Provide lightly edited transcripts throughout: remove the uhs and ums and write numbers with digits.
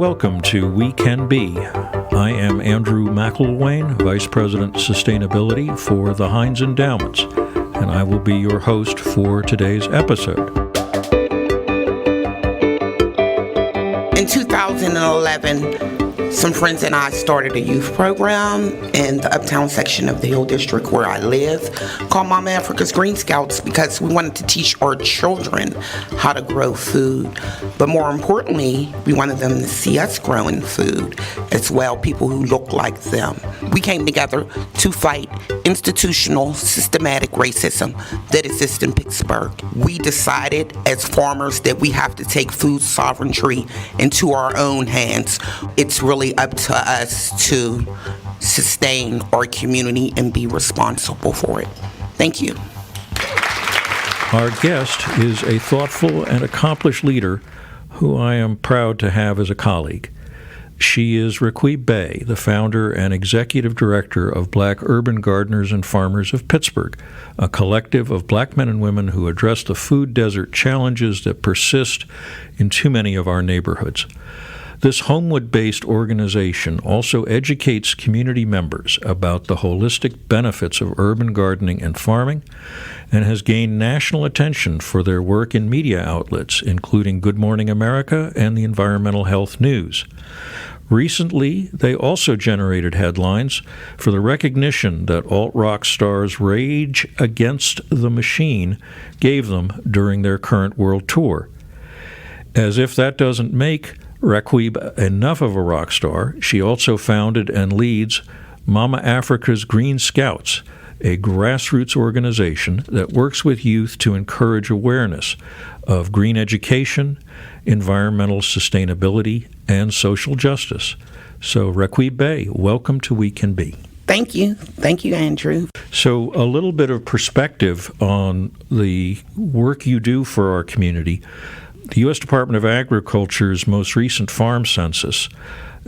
welcome to We Can Be. I am Andrew McElwain, Vice President Sustainability for the Heinz Endowments, and I will be your host for today's episode. In 2011, some friends and I started a youth program in the uptown section of the Hill District where I live called Mama Africa's Green Scouts because we wanted to teach our children how to grow food. But more importantly, we wanted them to see us growing food as well, people who look like them. We came together to fight institutional, systematic racism that exists in Pittsburgh. We decided as farmers that we have to take food sovereignty into our own hands. It's really up to us to sustain our community and be responsible for it. Thank you. Our guest is a thoughtful and accomplished leader who I am proud to have as a colleague. She is Requie Bey, the founder and executive director of Black Urban Gardeners and Farmers of Pittsburgh, a collective of black men and women who address the food desert challenges that persist in too many of our neighborhoods. This Homewood-based organization also educates community members about the holistic benefits of urban gardening and farming, and has gained national attention for their work in media outlets, including Good Morning America and the Environmental Health News. Recently, they also generated headlines for the recognition that alt-rock stars Rage Against the Machine gave them during their current world tour. As if that doesn't make Requie enough of a rock star, she also founded and leads Mama Africa's Green Scouts, a grassroots organization that works with youth to encourage awareness of green education, environmental sustainability, and social justice. So, Requie Bey, welcome to We Can Be. Thank you. Thank you, Andrew. So, a little bit of perspective on the work you do for our community. The U.S. Department of Agriculture's most recent farm census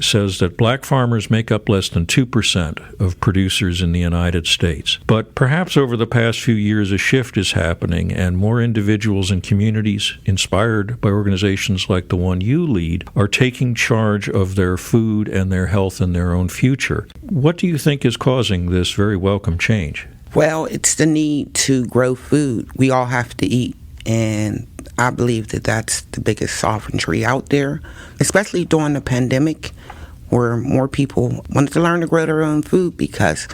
says that black farmers make up less than 2% of producers in the United States. But perhaps over the past few years, a shift is happening, and more individuals and communities, inspired by organizations like the one you lead, are taking charge of their food and their health and their own future. What do you think is causing this very welcome change? Well, it's the need to grow food. We all have to eat, and I believe that that's the biggest sovereignty out there, especially during the pandemic, where more people wanted to learn to grow their own food because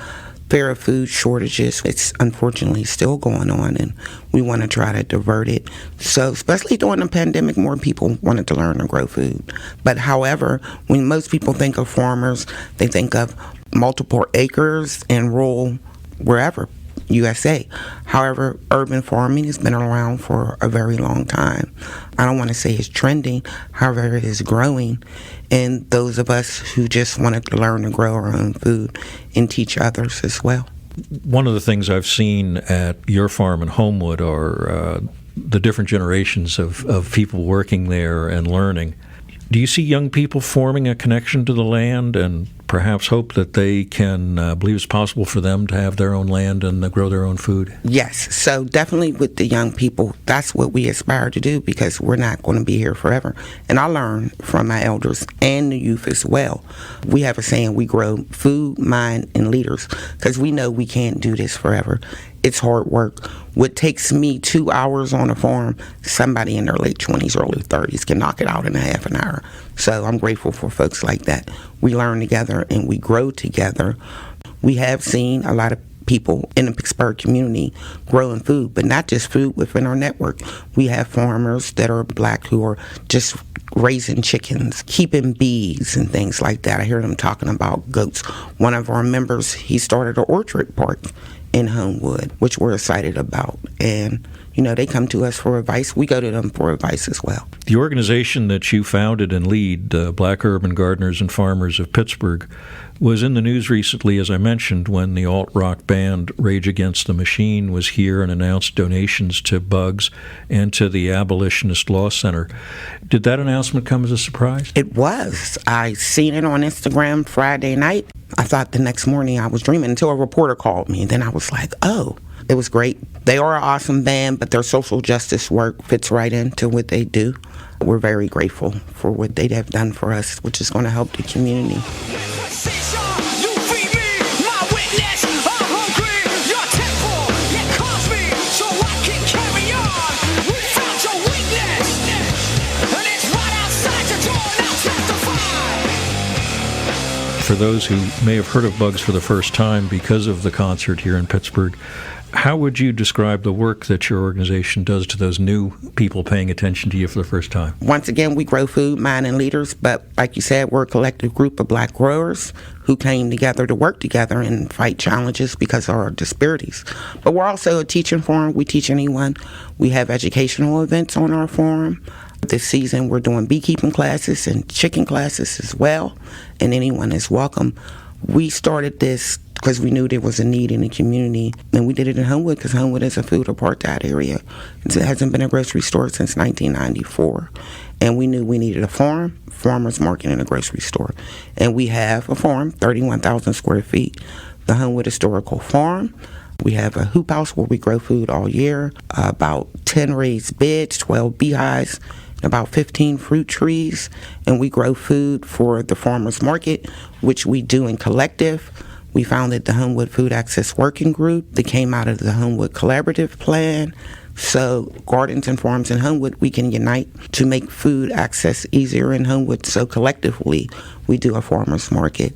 there are food shortages. It's unfortunately still going on, and we want to try to divert it. So especially during the pandemic, more people wanted to learn to grow food. But however, when most people think of farmers, they think of multiple acres and rural wherever. USA. However, urban farming has been around for a very long time. I don't want to say it's trending, however, it is growing. And those of us who just wanted to learn to grow our own food and teach others as well. One of the things I've seen at your farm in Homewood are the different generations of people working there and learning. Do you see young people forming a connection to the land and perhaps hope that they can believe it's possible for them to have their own land and grow their own food? Yes. So definitely with the young people, that's what we aspire to do because we're not going to be here forever. And I learn from my elders and the youth as well. We have a saying, we grow food, mind, and leaders because we know we can't do this forever. It's hard work. What takes me 2 hours on a farm, somebody in their late 20s, early 30s can knock it out in a half an hour. So I'm grateful for folks like that. We learn together and we grow together. We have seen a lot of people in the Pittsburgh community growing food, but not just food within our network. We have farmers that are black who are just raising chickens, keeping bees and things like that. I hear them talking about goats. One of our members, he started an orchard park in Homewood, which we're excited about. And, you know, they come to us for advice. We go to them for advice as well. The organization that you founded and lead, Black Urban Gardeners and Farmers of Pittsburgh, was in the news recently, as I mentioned, when the alt-rock band Rage Against the Machine was here and announced donations to Bugs and to the Abolitionist Law Center. Did that announcement come as a surprise? It was. I seen it on Instagram Friday night. I thought the next morning I was dreaming until a reporter called me. And then I was like, oh, It was great. They are an awesome band, but their social justice work fits right into what they do. We're very grateful for what they have done for us, which is going to help the community. For those who may have heard of Bugs for the first time because of the concert here in Pittsburgh, how would you describe the work that your organization does to those new people paying attention to you for the first time? Once again, we grow food, mind, and leaders, but like you said, we're a collective group of black growers who came together to work together and fight challenges because of our disparities. But we're also a teaching forum. We teach anyone. We have educational events on our forum. This season, we're doing beekeeping classes and chicken classes as well, and anyone is welcome. We started this because we knew there was a need in the community, and we did it in Homewood because Homewood is a food apartheid area. It hasn't been a grocery store since 1994, and we knew we needed a farm, farmers market, and a grocery store. And we have a farm, 31,000 square feet, the Homewood Historical Farm. We have a hoop house where we grow food all year, about 10 raised beds, 12 beehives, about 15 fruit trees, and we grow food for the farmers market, which we do in collective. We founded the Homewood Food Access Working Group that came out of the Homewood Collaborative Plan. So gardens and farms in Homewood, we can unite to make food access easier in Homewood. So collectively, we do a farmers market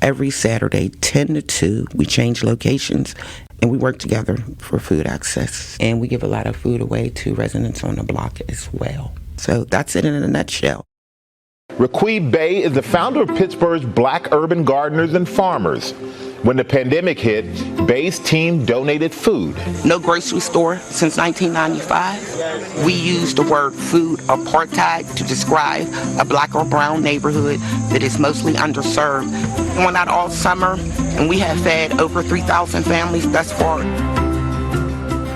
every Saturday, 10 to 2. We change locations, and we work together for food access. And we give a lot of food away to residents on the block as well. So that's it in a nutshell. Raquib Bey is the founder of Pittsburgh's Black Urban Gardeners and Farmers. When the pandemic hit, Bey's team donated food. No grocery store since 1995. We use the word food apartheid to describe a black or brown neighborhood that is mostly underserved. We went out all summer, and we have fed over 3,000 families thus far.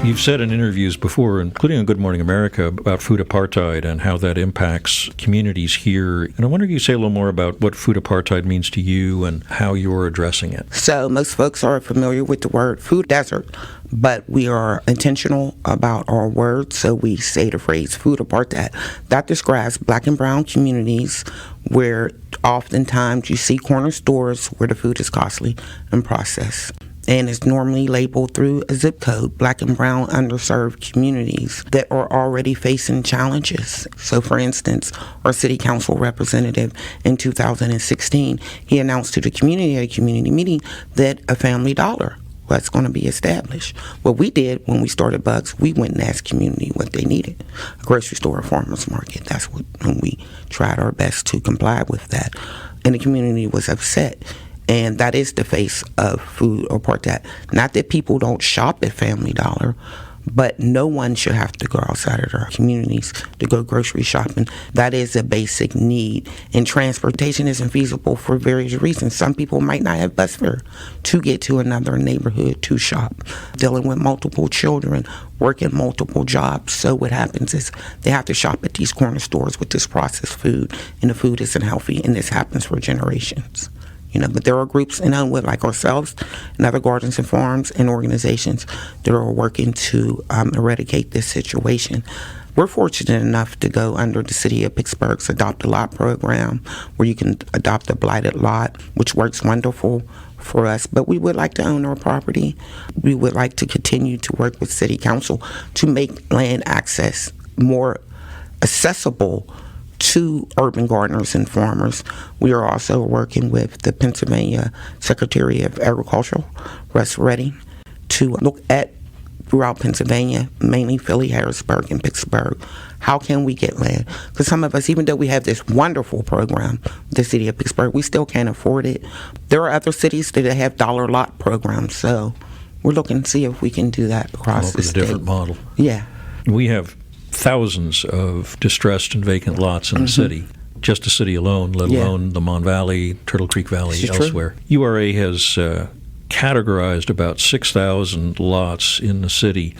You've said in interviews before, including on Good Morning America, about food apartheid and how that impacts communities here. And I wonder if you say a little more about what food apartheid means to you and how you're addressing it. So most folks are familiar with the word food desert, but we are intentional about our words, so we say the phrase food apartheid. That describes black and brown communities where oftentimes you see corner stores where the food is costly and processed. And it's normally labeled through a zip code, black and brown underserved communities that are already facing challenges. So for instance, our city council representative in 2016, he announced to the community at a community meeting that a Family Dollar was going to be established. What we did when we started Bugs, we went and asked community what they needed. A grocery store, a farmer's market, that's what, and we tried our best to comply with that. And the community was upset. And that is the face of food apartheid. Not that people don't shop at Family Dollar, but no one should have to go outside of their communities to go grocery shopping. That is a basic need. And transportation isn't feasible for various reasons. Some people might not have bus fare to get to another neighborhood to shop. Dealing with multiple children, working multiple jobs. So what happens is they have to shop at these corner stores with this processed food, and the food isn't healthy, and this happens for generations. But there are groups in Homewood like ourselves and other gardens and farms and organizations that are working to eradicate this situation. We're fortunate enough to go under the City of Pittsburgh's Adopt a Lot program, where you can adopt a blighted lot, which works wonderful for us. But we would like to own our property. We would like to continue to work with City Council to make land access more accessible to urban gardeners and farmers. We are also working with the Pennsylvania Secretary of Agriculture, Russ Redding, to look at throughout Pennsylvania, mainly Philly, Harrisburg, and Pittsburgh. How can we get land? Because some of us, even though we have this wonderful program, the City of Pittsburgh, we still can't afford it. There are other cities that have dollar lot programs, so we're looking to see if we can do that across the state. A different model. Yeah. We have thousands of distressed and vacant lots in the city, just the city alone, let alone the Mon Valley, Turtle Creek Valley, elsewhere. URA has categorized about 6,000 lots in the city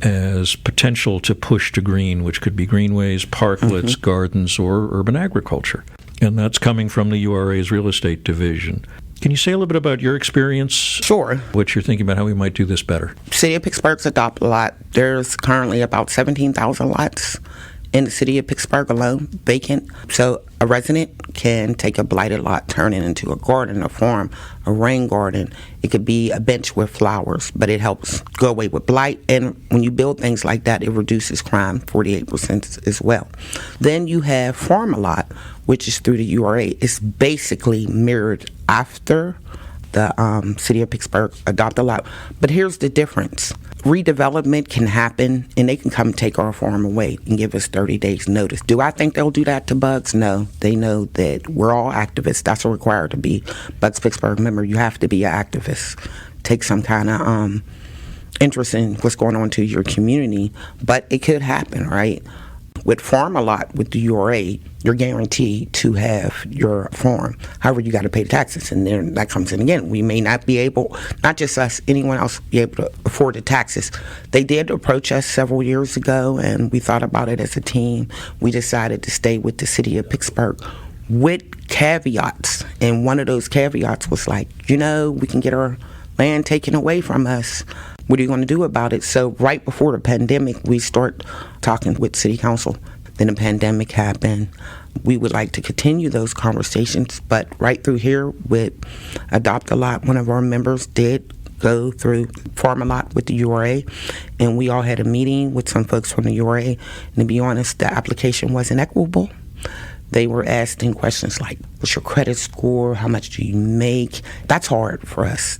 as potential to push to green, which could be greenways, parklets, gardens, or urban agriculture. And that's coming from the URA's real estate division. Can you say a little bit about your experience? Sure. What you're thinking about how we might do this better? City of Pittsburgh's Adopt a Lot. There's currently about 17,000 lots in the city of Pittsburgh alone, vacant. So a resident can take a blighted lot, turn it into a garden, a farm, a rain garden. It could be a bench with flowers, but it helps go away with blight. And when you build things like that, it reduces crime 48% as well. Then you have Farm a Lot, which is through the URA. It's basically mirrored after the City of Pittsburgh Adopt a Lot. But here's the difference. Redevelopment can happen, and they can come take our farm away and give us 30 days notice. Do I think they'll do that to Bugs? No. They know that we're all activists. That's required to be Bugs Pittsburgh member. You have to be an activist. Take some kind of interest in what's going on to your community. But it could happen, right? With Farm a Lot, with the URA, you're guaranteed to have your farm. However, you got to pay the taxes, and then that comes in again. We may not be able, not just us, anyone else, be able to afford the taxes. They did approach us several years ago, and we thought about it as a team. We decided to stay with the city of Pittsburgh with caveats, and one of those caveats was like, we can get our land taken away from us. What are you going to do about it? So right before the pandemic, we start talking with city council. Then the pandemic happened. We would like to continue those conversations, but right through here with Adopt a Lot, one of our members did go through Farm a Lot with the URA, and we all had a meeting with some folks from the URA. And to be honest, the application wasn't equitable. They were asking questions like, what's your credit score? How much do you make? That's hard for us.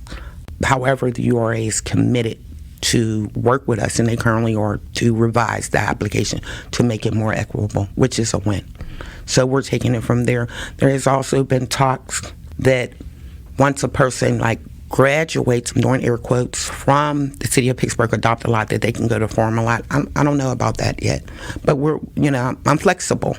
However, the URA is committed to work with us, and they currently are, to revise the application to make it more equitable, which is a win. So we're taking it from there. There has also been talks that once a person graduates, I'm doing air quotes, from the city of Pittsburgh Adopt a Lot, that they can go to Farm a Lot. I don't know about that yet, but I'm flexible.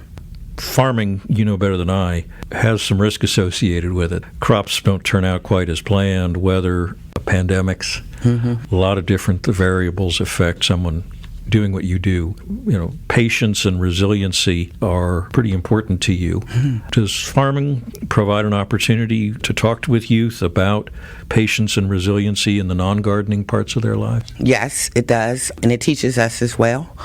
Farming, you know better than I, has some risk associated with it. Crops don't turn out quite as planned, weather, pandemics, a lot of different variables affect someone doing what you do. Patience and resiliency are pretty important to you. Does farming provide an opportunity to talk with youth about patience and resiliency in the non-gardening parts of their lives? Yes, it does, and it teaches us as well.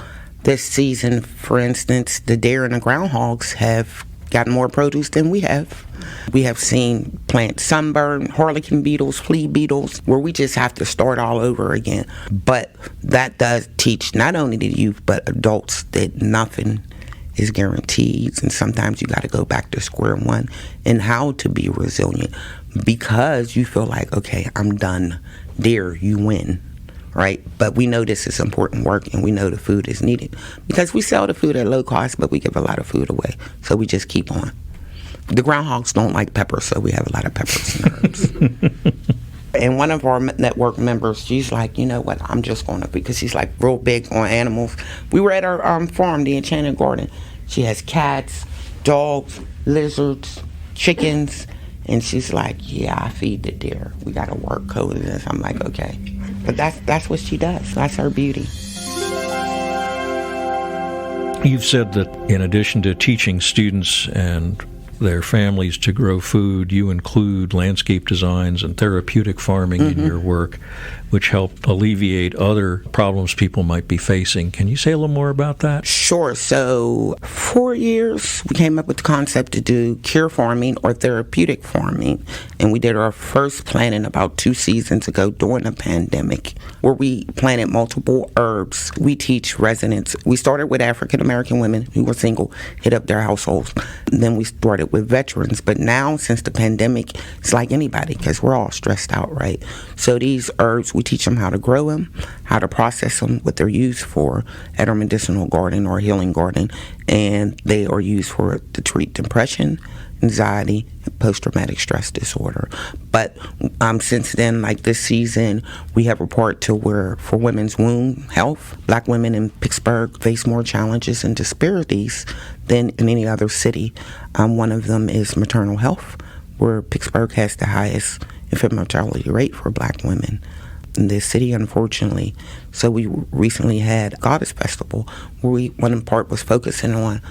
This season, for instance, the deer and the groundhogs have gotten more produce than we have. We have seen plant sunburn, harlequin beetles, flea beetles, where we just have to start all over again. But that does teach not only the youth, but adults that nothing is guaranteed, and sometimes you got to go back to square one, and how to be resilient, because you feel like, okay, I'm done. Deer, you win. Right? But we know this is important work, and we know the food is needed because we sell the food at low cost, but we give a lot of food away. So we just keep on. The groundhogs don't like peppers, so we have a lot of peppers and herbs. And one of our network members, she's like, you know what, I'm just going to, because she's like real big on animals. We were at her farm, the Enchanted Garden. She has cats, dogs, lizards, chickens, and she's like, yeah, I feed the deer. We got to work code this. I'm like, okay. But that's what she does. That's her beauty. You've said that in addition to teaching students and their families to grow food, you include landscape designs and therapeutic farming in your work, which help alleviate other problems people might be facing. Can you say a little more about that? Sure. So 4 years, we came up with the concept to do cure farming or therapeutic farming. And we did our first planting about 2 seasons ago during the pandemic, where we planted multiple herbs. We teach residents. We started with African American women who were single, hit up their households. And then we started with veterans. But now, since the pandemic, it's like anybody, because we're all stressed out, right? So these herbs, we teach them how to grow them, how to process them, what they're used for at our medicinal garden or healing garden, and they are used to treat depression, anxiety, and post-traumatic stress disorder. But since then, like this season, we have a part to where for women's womb health, Black women in Pittsburgh face more challenges and disparities than in any other city. One of them is maternal health, where Pittsburgh has the highest infant mortality rate for Black women in this city, unfortunately. So we recently had a Goddess Festival where one part was focusing on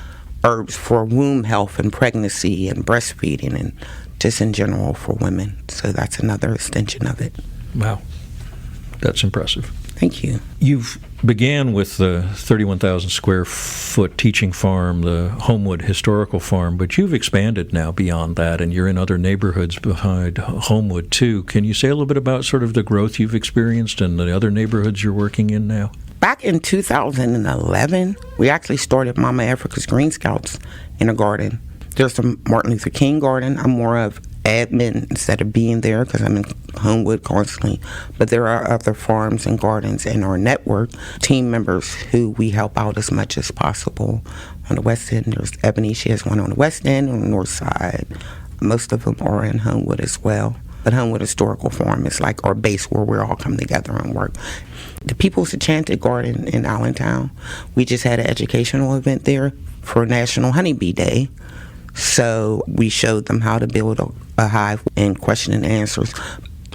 herbs for womb health and pregnancy and breastfeeding, and just in general for women. So that's another extension of it. Wow. That's impressive. Thank you. You've began with the 31,000 square foot teaching farm, the Homewood Historical Farm, but you've expanded now beyond that, and you're in other neighborhoods behind Homewood too. Can you say a little bit about sort of the growth you've experienced and the other neighborhoods you're working in now? Back in 2011, we actually started Mama Africa's Green Scouts in a garden. There's the Martin Luther King garden. I'm more of admin instead of being there because I'm in Homewood constantly. But there are other farms and gardens in our network, team members who we help out as much as possible. On the west end, there's Ebony. She has one on the west end, on the north side. Most of them are in Homewood as well. But Homewood Historical Farm is like our base where we all come together and work. The People's Enchanted Garden in Allentown, we just had an educational event there for National Honeybee Day. So we showed them how to build a hive and question and answers.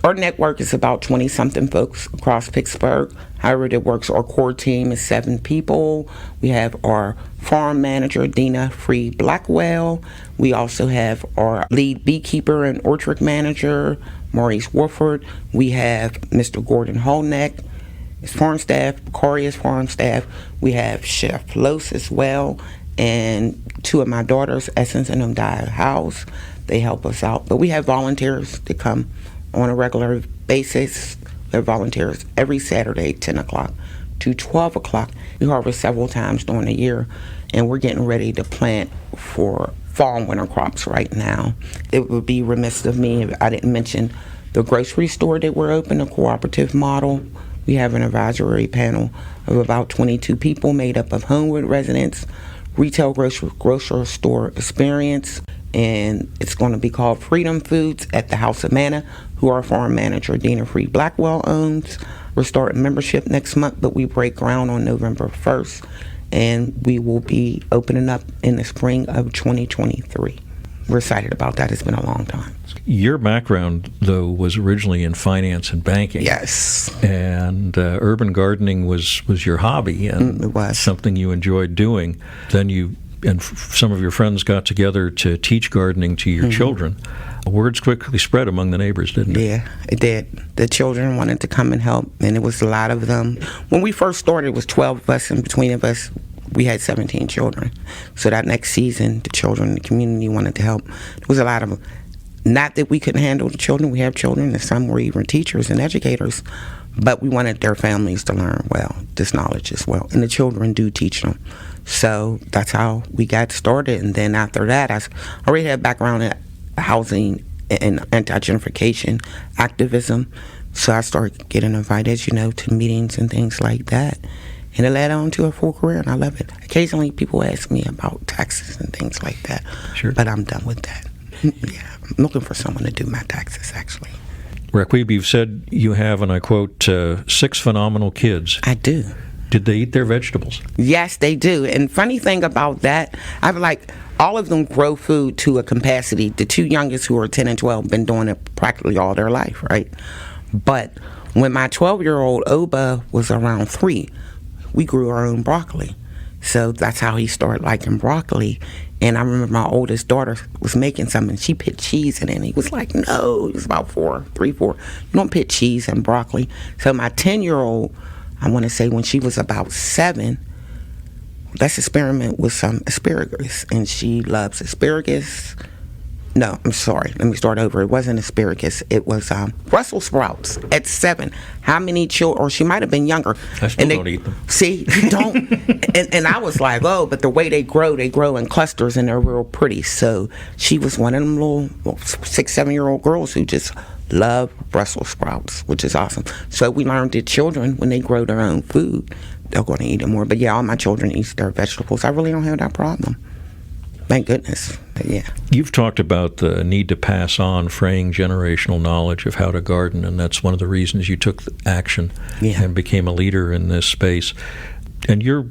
Our network is about 20-something folks across Pittsburgh. However it works, our core team is 7 people. We have our farm manager, Dina Free Blackwell. We also have our lead beekeeper and orchard manager, Maurice Wolford. We have Mr. Gordon Holneck, his farm staff, Bakaria's farm staff. We have Chef Los as well. And 2 of my daughters, Essence and Umdiah House, they help us out. But we have volunteers that come on a regular basis. We have volunteers every Saturday, 10 o'clock to 12 o'clock. We harvest several times during the year, and we're getting ready to plant for fall and winter crops right now. It would be remiss of me if I didn't mention the grocery store that we're open, a cooperative model. We have an advisory panel of about 22 people made up of Homewood residents, retail grocery store experience, and it's going to be called Freedom Foods at the House of Manna, who our farm manager Dina Free Blackwell owns. We're starting membership next month, but we break ground on November 1st, and we will be opening up in the spring of 2023. We're excited about that. It's been a long time. Your background, though, was originally in finance and banking. Yes. And urban gardening was your hobby and It was. something you enjoyed doing. Then you and some of your friends got together to teach gardening to your children. Words quickly spread among the neighbors, didn't it? Yeah, it did. The children wanted to come and help, and it was a lot of them. When we first started, it was 12 of us, and between of us, we had 17 children. So that next season, the children in the community wanted to help. There was a lot of them. Not that we couldn't handle the children. We have children, and some were even teachers and educators. But we wanted their families to learn well, this knowledge as well. And the children do teach them. So that's how we got started. And then after that, I already had a background in housing and anti-gentrification activism. So I started getting invited, to meetings and things like that. And it led on to a full career, and I love it. Occasionally, people ask me about taxes and things like that. Sure. But I'm done with that. Yeah, I'm looking for someone to do my taxes, actually. Raquib, you've said you have, and I quote, 6 phenomenal kids. I do. Did they eat their vegetables? Yes, they do. And funny thing about that, all of them grow food to a capacity. The 2 youngest, who are 10 and 12, been doing it practically all their life, right? But when my 12-year-old Oba was around 3, we grew our own broccoli. So that's how he started liking broccoli. And I remember my oldest daughter was making something. She put cheese in it. And he was like, no. He was about 4. You don't put cheese in broccoli. So my 10-year-old, I want to say when she was about 7, let's experiment with some asparagus. And she loves asparagus. No, I'm sorry. Let me start over. It wasn't asparagus. It was Brussels sprouts at 7. How many children? Or she might have been younger. I still don't eat them. See, you don't. and I was like, oh, but the way they grow in clusters and they're real pretty. So she was one of them little 6-7-year-old girls who just love Brussels sprouts, which is awesome. So we learned that children, when they grow their own food, they're going to eat it more. But yeah, all my children eat their vegetables. I really don't have that problem. Thank goodness. Yeah. You've talked about the need to pass on fraying generational knowledge of how to garden, and that's one of the reasons you took action and became a leader in this space. And you're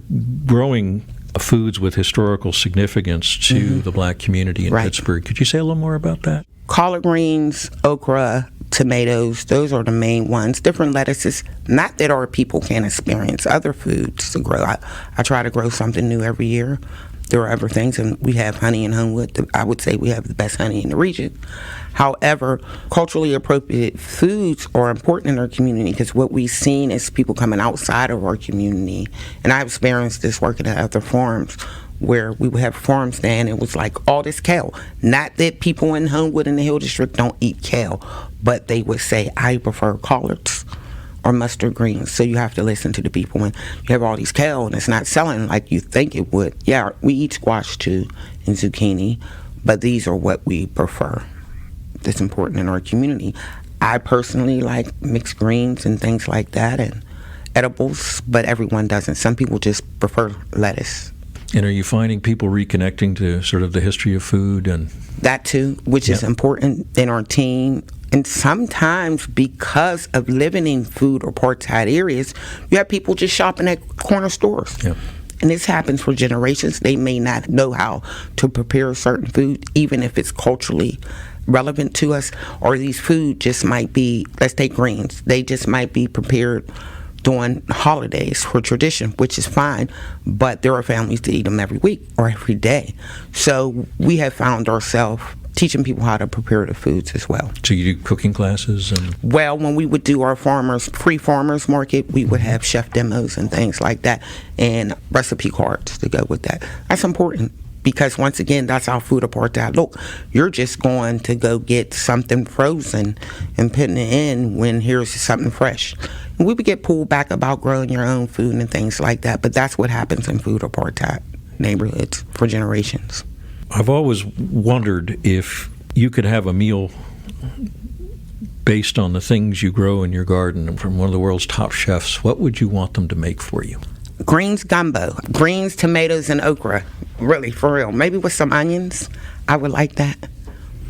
growing foods with historical significance to the black community in Pittsburgh. Could you say a little more about that? Collard greens, okra, tomatoes, those are the main ones. Different lettuces. Not that our people can't experience other foods to grow. I try to grow something new every year. There are other things, and we have honey in Homewood. I would say we have the best honey in the region. However, culturally appropriate foods are important in our community because what we've seen is people coming outside of our community. And I've experienced this working at other farms where we would have farm stand and it was like all this kale. Not that people in Homewood and the Hill District don't eat kale, but they would say, I prefer collards or mustard greens. So you have to listen to the people. When you have all these kale and it's not selling like you think it would. Yeah, we eat squash too and zucchini, but these are what we prefer. That's important in our community. I personally like mixed greens and things like that and edibles, but everyone doesn't. Some people just prefer lettuce. And are you finding people reconnecting to sort of the history of food and that too, which is important in our team? And sometimes because of living in food or apartheid areas, you have people just shopping at corner stores. Yeah. And this happens for generations. They may not know how to prepare certain food, even if it's culturally relevant to us, or these food just might be, let's take greens, they just might be prepared during holidays for tradition, which is fine, but there are families that eat them every week or every day. So we have found ourselves teaching people how to prepare the foods as well. so you do cooking classes? And Well, when we would do our free farmers market, we would have chef demos and things like that and recipe cards to go with that. That's important. Because once again, that's how food apartheid look. You're just going to go get something frozen and putting it in when here's something fresh. And we would get pulled back about growing your own food and things like that, but that's what happens in food apartheid neighborhoods for generations. I've always wondered if you could have a meal based on the things you grow in your garden from one of the world's top chefs, what would you want them to make for you? Greens gumbo. Greens, tomatoes, and okra. Really, for real. Maybe with some onions. I would like that.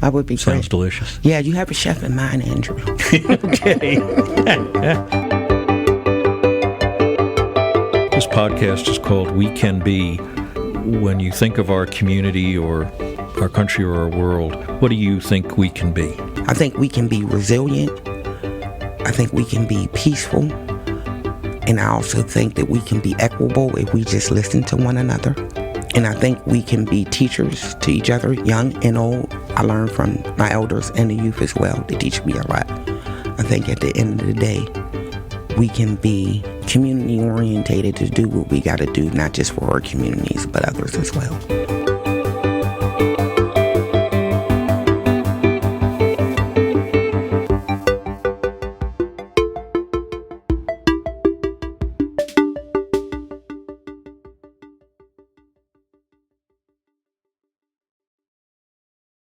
That would be great. Sounds delicious. Yeah, you have a chef in mind, Andrew. Okay. This podcast is called We Can Be. When you think of our community or our country or our world, what do you think we can be? I think we can be resilient. I think we can be peaceful. And I also think that we can be equitable if we just listen to one another. And I think we can be teachers to each other, young and old. I learned from my elders and the youth as well. They teach me a lot. I think at the end of the day, we can be community orientated to do what we got to do, not just for our communities, but others as well.